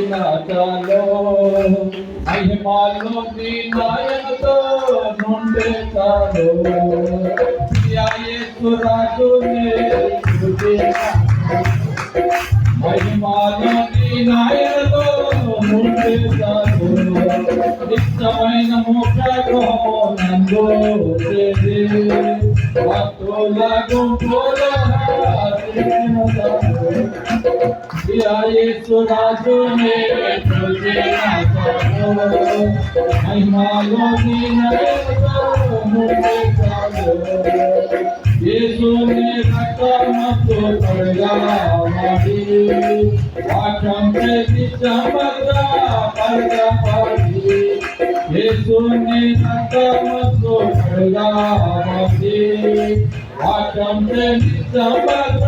నాచాలో మహిమాలో నీ నాయనతో నుండే చాలు యేసు రాజునే మహిమాలో నీ నాయనతో నుండే చాలు నిత్యమైన మోక్ష గృహము నందు భక్తుల గుంపులో యేసు రాజునే మహిమాలో నీ నాయనతో నుండే చాలు యేసునే రక్తమతో కడగాలి వాక్యం ప్రతి సమగ్ర పరగపడి యేసునే రక్తమతో కడగాలి వాక్యం ప్రతి సమగ్ర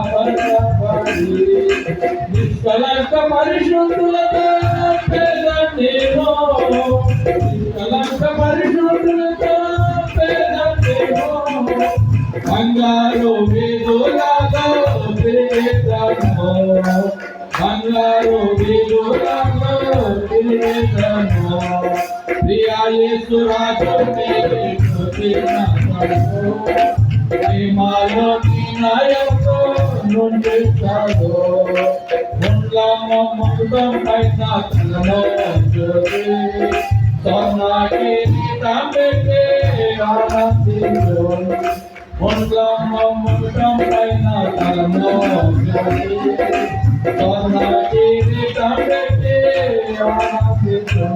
పరగపడి నిష్కలంక పరిశుద్ధులతో పేదనేమో నిష్కలంక పరిశుద్ధులతో పేదనేమో బంగారు వీధులలో తిరిగేతను బంగారు వీధులలో తిరిగేతను ప్రియా యేసు రాజునే మహిమాలో నీ నాయనతో నుండి చాలు ముండం పైన తలలో జ్యోతి సోనాకి తాంబెట్టే ఆనందించు ముండం పైన తలలో జ్యోతి సోనాకి తాంబెట్టే ఆనందించు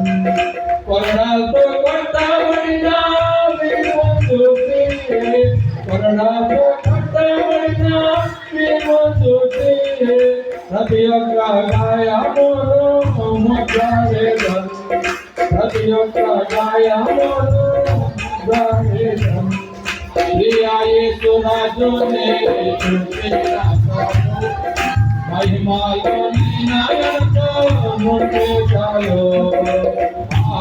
కొరడాలతో కొట్టబడిన కొరడాలతో కొట్టబడిన ప్రతి ఒక్క గాయమును ముద్రవేదం ప్రతి ఒక్క గాయమును ముద్రవేదం ప్రియా యేసు రాజునే మహిమాలో నీ నాయనతో నుండే చాలు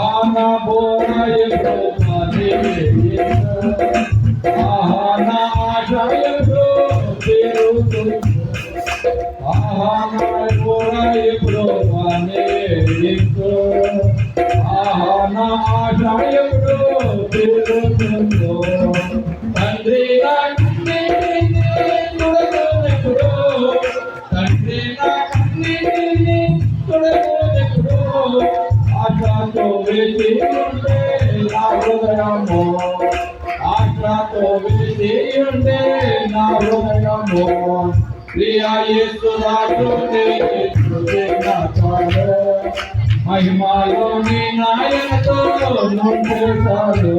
ఆనా బోరయతో ఆనా ఆశయతో తిరుగుతూ ఆనా బోరయతో అనేతో ఆనా ఆశయతో తిరుగుతూ తండ్రి ఆశతో వేచి ఉండే నా హృదయము ఆశతో వేచి ఉండే నా హృదయము ప్రియా యేసు రాజునే మహిమాలో నీ నాయనతో నుండి చాలు